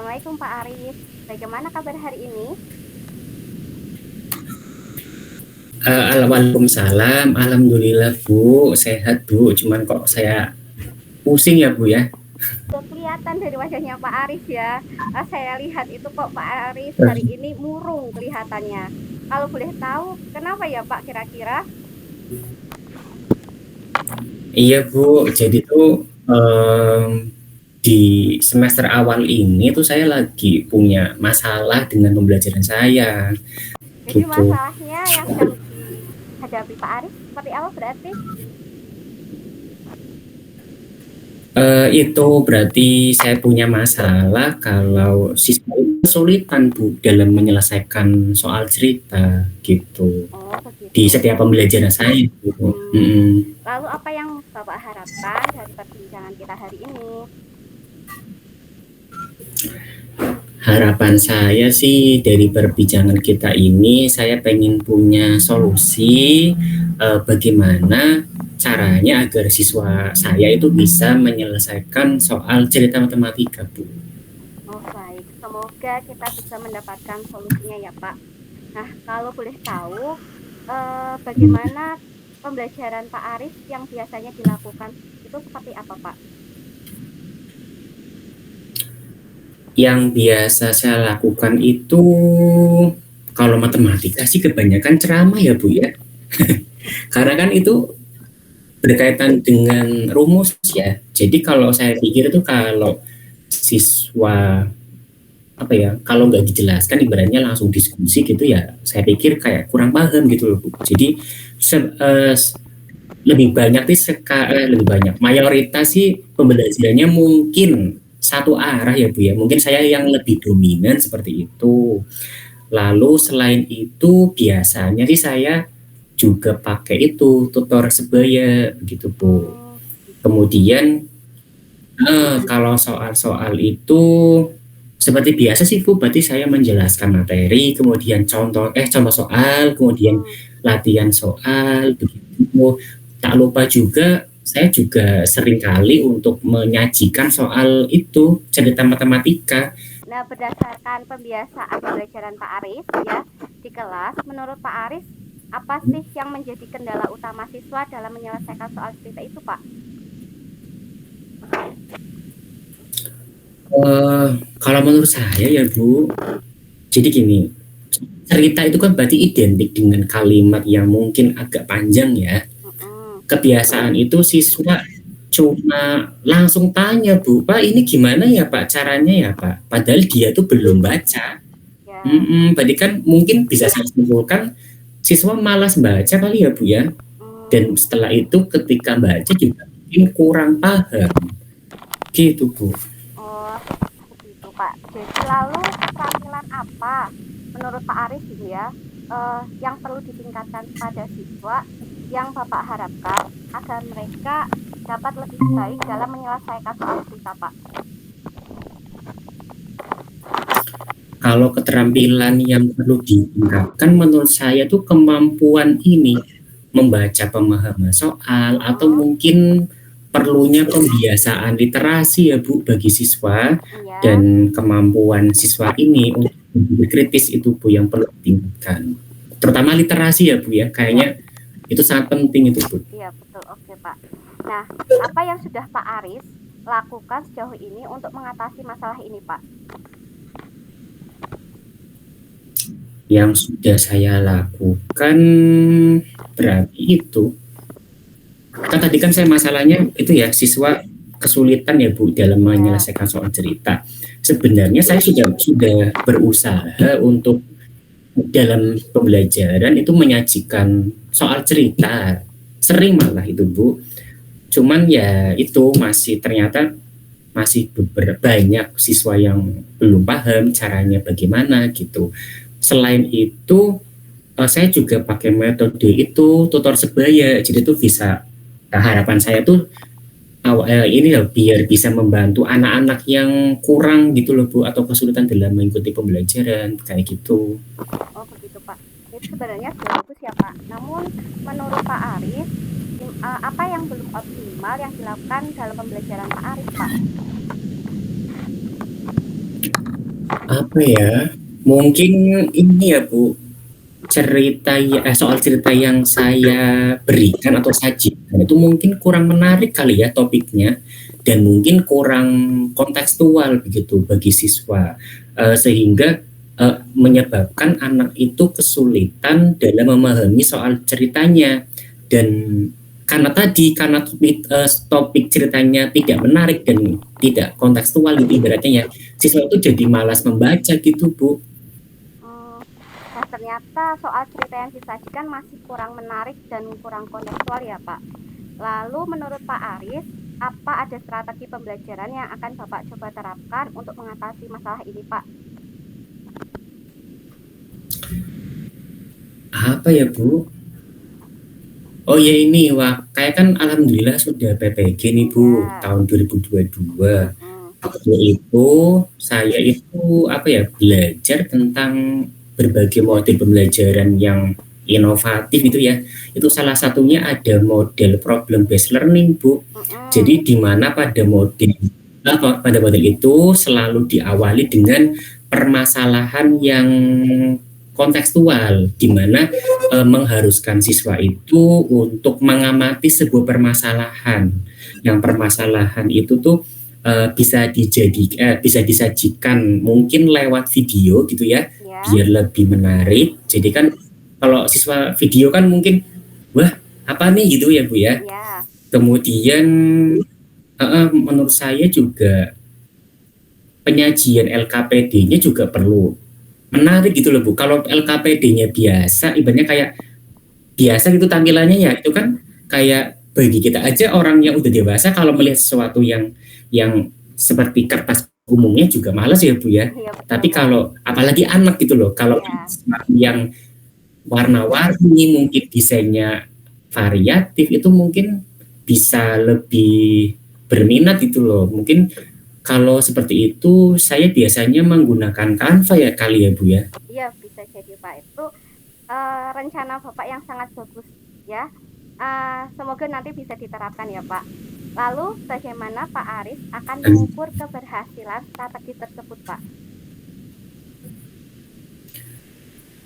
Assalamualaikum Pak Arif. Bagaimana kabar hari ini? Waalaikumsalam. Alhamdulillah Bu, sehat Bu. Cuman kok saya pusing ya Bu ya. Sudah kelihatan dari wajahnya Pak Arif ya. Saya lihat itu kok Pak Arif hari Eh, ini murung kelihatannya. Kalau boleh tahu, kenapa ya Pak kira-kira? Iya Bu, jadi tuh di semester awal ini tuh saya lagi punya masalah dengan pembelajaran saya Jadi gitu. masalahnya yang sedang dihadapi Pak Arif seperti apa berarti? Itu berarti saya punya masalah kalau siswa itu kesulitan Bu dalam menyelesaikan soal cerita gitu Oh di begitu. setiap pembelajaran saya Bu. Hmm, Mm-mm. lalu apa yang Bapak harapkan dari perbincangan kita hari ini? Harapan saya sih dari perbincangan kita ini, saya pengen punya solusi bagaimana caranya agar siswa saya itu bisa menyelesaikan soal cerita matematika, Bu. Oh baik, semoga kita bisa mendapatkan solusinya ya Pak. Nah, kalau boleh tahu, bagaimana pembelajaran Pak Arif yang biasanya dilakukan itu seperti apa, Pak? Yang biasa saya lakukan itu kalau matematika sih kebanyakan ceramah ya, Bu ya. Karena kan itu berkaitan dengan rumus ya. Jadi kalau saya pikir itu kalau siswa apa ya kalau nggak dijelaskan ibaratnya langsung diskusi gitu ya saya pikir kayak kurang paham gitu loh Bu. Jadi lebih banyak sih lebih banyak mayoritas sih pembelajarannya mungkin satu arah ya Bu ya, mungkin saya yang lebih dominan seperti itu. Lalu selain itu biasanya sih saya juga pakai itu tutor sebaya gitu Bu. Oh, gitu. Kemudian kalau soal-soal itu seperti biasa sih Bu, berarti saya menjelaskan materi, kemudian contoh soal, kemudian Mm. latihan soal, begitu. Tak lupa juga saya juga sering kali untuk menyajikan soal itu cerita matematika. Nah, berdasarkan pembiasaan pembelajaran Pak Arif ya di kelas, menurut Pak Arif apa sih yang menjadi kendala utama siswa dalam menyelesaikan soal cerita itu, Pak? Eh, Kalau menurut saya ya Bu, jadi gini, cerita itu kan berarti identik dengan kalimat yang mungkin agak panjang ya. Mm-mm. Kebiasaan itu siswa cuma langsung tanya Bu, Pak ini gimana ya Pak caranya ya Pak, padahal dia tuh belum baca. Ya. Berarti kan mungkin bisa saya simpulkan siswa malas baca kali ya Bu ya, dan Mm. setelah itu ketika baca juga mungkin kurang paham gitu Bu. Oh, begitu, Pak. Jadi lalu keterampilan apa menurut Pak Arif gitu ya, yang perlu ditingkatkan pada siswa yang Bapak harapkan agar mereka dapat lebih baik dalam menyelesaikan soal cerita, Pak? Kalau keterampilan yang perlu ditingkatkan menurut saya tuh kemampuan ini membaca pemahaman soal atau Mm-mm. mungkin perlunya pembiasaan literasi ya Bu bagi siswa, Iya, dan kemampuan siswa ini untuk kritis itu Bu yang perlu ditingkatkan. Terutama literasi ya Bu ya, iya, kayaknya itu sangat penting itu Bu. iya betul. Oke, Pak. Nah, apa yang sudah Pak Arif lakukan sejauh ini untuk mengatasi masalah ini, Pak? Yang sudah saya lakukan berarti itu kan tadi kan saya masalahnya itu ya siswa kesulitan ya Bu dalam Ya. menyelesaikan soal cerita. Sebenarnya saya sudah berusaha untuk dalam pembelajaran itu menyajikan soal cerita, sering malah itu Bu. Cuman ya itu masih ternyata masih banyak siswa yang belum paham caranya bagaimana gitu. Selain itu saya juga pakai metode itu tutor sebaya, jadi itu bisa harapan saya tuh ini loh biar bisa membantu anak-anak yang kurang gitu loh Bu atau kesulitan dalam mengikuti pembelajaran kayak gitu. Oh begitu Pak. Itu sebenarnya sudah bagus ya Pak. Namun menurut Pak Arif, apa yang belum optimal yang dilakukan dalam pembelajaran Pak Arif Pak? Apa ya? Mungkin ini ya Bu, soal cerita yang saya berikan atau sajikan itu mungkin kurang menarik kali ya topiknya, dan mungkin kurang kontekstual begitu bagi siswa. Sehingga menyebabkan anak itu kesulitan dalam memahami soal ceritanya, dan karena topik ceritanya tidak menarik dan tidak kontekstual gitu ibaratnya ya, siswa itu jadi malas membaca gitu Bu. Nah, ternyata soal cerita yang disajikan masih kurang menarik dan kurang kontekstual ya Pak. Lalu menurut Pak Aris, apa ada strategi pembelajaran yang akan Bapak coba terapkan untuk mengatasi masalah ini Pak? Apa ya Bu? Oh ya ini, wah, kayak kan alhamdulillah sudah PPG nih Bu, Ya. tahun 2022. Mm-mm. Waktu itu saya itu apa ya, belajar tentang berbagai model pembelajaran yang inovatif itu ya. Itu salah satunya ada model problem based learning Bu. Mm-mm. Jadi di mana pada model itu selalu diawali dengan permasalahan yang kontekstual, di mana mengharuskan siswa itu untuk mengamati sebuah permasalahan. Yang permasalahan itu tuh bisa disajikan mungkin lewat video gitu ya, Ya. biar lebih menarik. Jadi kan kalau siswa video kan mungkin, wah apa nih gitu ya Bu ya. Ya. Kemudian menurut saya juga penyajian LKPD-nya juga perlu menarik gitu loh Bu. Kalau LKPD-nya biasa, ibaratnya kayak biasa gitu tampilannya ya, itu kan kayak bagi kita aja orang yang udah dewasa kalau melihat sesuatu yang seperti kertas umumnya juga males ya Bu ya. Iya betul Tapi Pak. kalau apalagi anak gitu loh, kalau Ya. yang warna-warni, mungkin desainnya variatif, itu mungkin bisa lebih berminat gitu loh. Mungkin kalau seperti itu saya biasanya menggunakan Canva ya kali ya Bu ya. Iya bisa jadi Pak. Itu rencana Bapak yang sangat bagus ya. Semoga nanti bisa diterapkan ya Pak. Lalu bagaimana Pak Aris akan mengukur keberhasilan strategi tersebut Pak?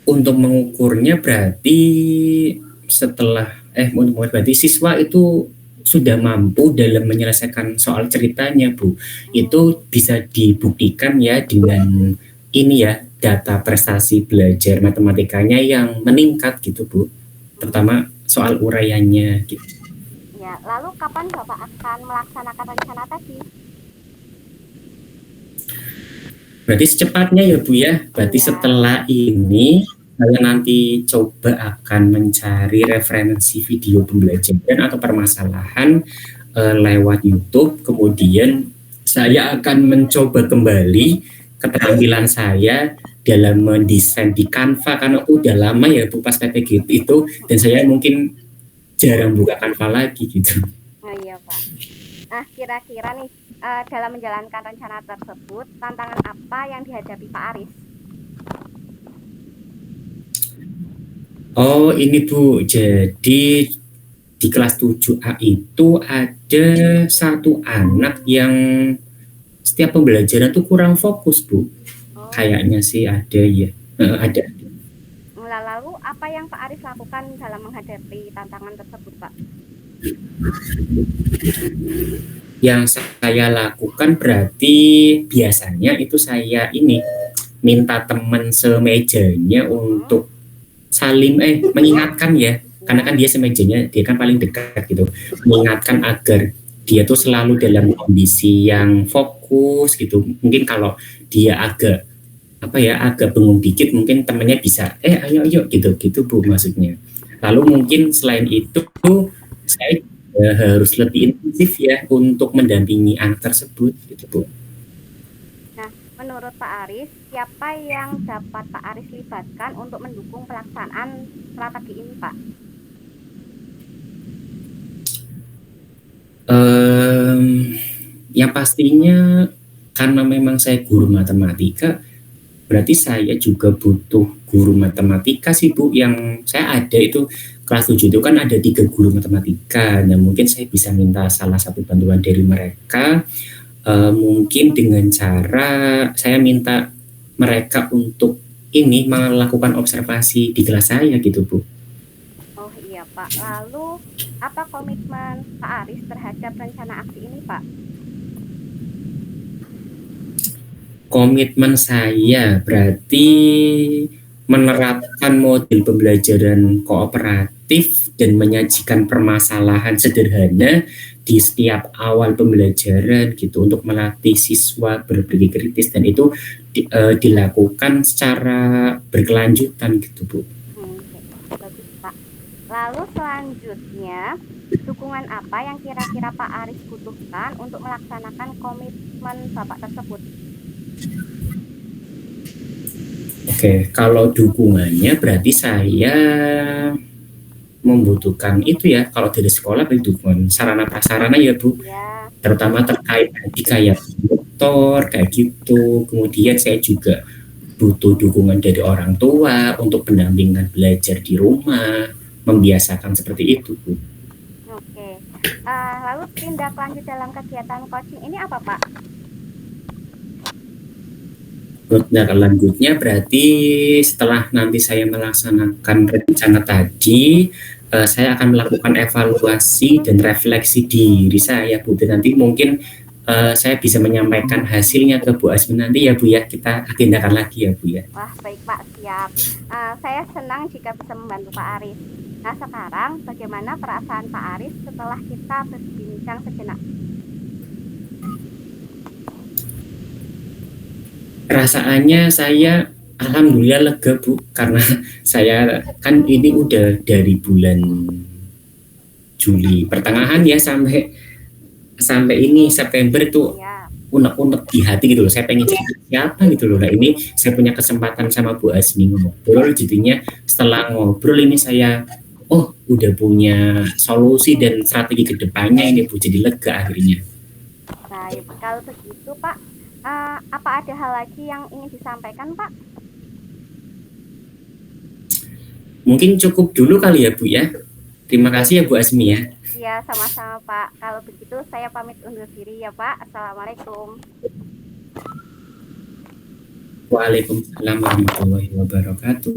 Untuk mengukurnya berarti berarti siswa itu sudah mampu dalam menyelesaikan soal ceritanya Bu. Hmm. Itu bisa dibuktikan ya dengan ini ya, data prestasi belajar matematikanya yang meningkat gitu Bu. Terutama soal uraiannya gitu. Ya, lalu kapan Bapak akan melaksanakan rencana tadi? Berarti secepatnya ya Bu ya. Berarti Iya. setelah ini saya nanti coba akan mencari referensi video pembelajaran atau permasalahan lewat YouTube. Kemudian saya akan mencoba kembali keterampilan saya dalam mendesain di Canva, karena itu udah lama ya Bu pas PPG itu, dan saya mungkin jarang buka Canva lagi gitu. Oh iya Pak. Nah, kira-kira nih dalam menjalankan rencana tersebut, tantangan apa yang dihadapi Pak Aris? Oh ini Bu, jadi di kelas 7A itu ada satu anak yang setiap pembelajaran tuh kurang fokus Bu. Oh, Kayaknya sih ada ya. Ada. lalu apa yang Pak Aris lakukan dalam menghadapi tantangan tersebut Pak? Yang saya lakukan berarti biasanya itu saya ini minta teman semejanya Mm-mm. untuk saling mengingatkan ya, karena Ya. kan dia kan paling dekat gitu, mengingatkan agar dia tuh selalu dalam kondisi yang fokus gitu. Mungkin kalau dia agak bengong dikit, mungkin temennya bisa ayo ayo gitu gitu Bu maksudnya. Lalu mungkin selain itu saya harus lebih intensif ya untuk mendampingi anak tersebut gitu Bu. Nah, menurut Pak Aris, siapa yang dapat Pak Aris libatkan untuk mendukung pelaksanaan strategi ini Pak? Um, yang pastinya karena memang saya guru matematika, berarti saya juga butuh guru matematika sih Bu. Yang saya ada itu kelas 7 itu kan ada 3 guru matematika. Nah mungkin saya bisa minta salah satu bantuan dari mereka. Mungkin dengan cara saya minta mereka untuk ini melakukan observasi di kelas saya gitu Bu. Oh iya Pak. Lalu apa komitmen Pak Aris terhadap rencana aksi ini Pak? Komitmen saya berarti menerapkan model pembelajaran kooperatif dan menyajikan permasalahan sederhana di setiap awal pembelajaran gitu untuk melatih siswa berpikir kritis, dan itu dilakukan secara berkelanjutan gitu Bu. Bagus Pak. Lalu selanjutnya, dukungan apa yang kira-kira Pak Aris butuhkan untuk melaksanakan komitmen Bapak tersebut? Oke, kalau dukungannya berarti saya membutuhkan itu ya, kalau dari sekolah dukungan sarana prasarana ya Bu, Ya, terutama terkait tadi kayak motor kayak gitu. Kemudian saya juga butuh dukungan dari orang tua untuk pendampingan belajar di rumah, membiasakan seperti itu Bu. oke. Lalu tindak lanjut dalam kegiatan coaching ini apa Pak? Nah, lanjutnya berarti setelah nanti saya melaksanakan rencana tadi, saya akan melakukan evaluasi dan refleksi diri saya, Bu. Dan nanti mungkin saya bisa menyampaikan hasilnya ke Bu Asmi nanti ya, Bu ya. Kita agendakan lagi ya, Bu ya. Wah, baik Pak, siap. Saya senang jika bisa membantu Pak Aris. Nah, sekarang bagaimana perasaan Pak Aris setelah kita berbincang sejenak? Perasaannya saya alhamdulillah lega Bu, karena saya kan ini udah dari bulan Juli pertengahan ya sampai sampai ini September itu Ya, unek-unek di hati gitu loh. Saya pengen cerita siapa gitu loh. Nah ini saya punya kesempatan sama Bu Asmi ngobrol, jadinya setelah ngobrol ini saya udah punya solusi dan strategi kedepannya ini Bu, jadi lega akhirnya. baik. Kalau begitu Pak, apa ada hal lagi yang ingin disampaikan Pak? Mungkin cukup dulu kali ya Bu ya. Terima kasih ya Bu Asmi ya. Ya, sama-sama Pak. Kalau begitu saya pamit undur diri ya Pak. Assalamualaikum. Waalaikumsalam warahmatullahi wabarakatuh.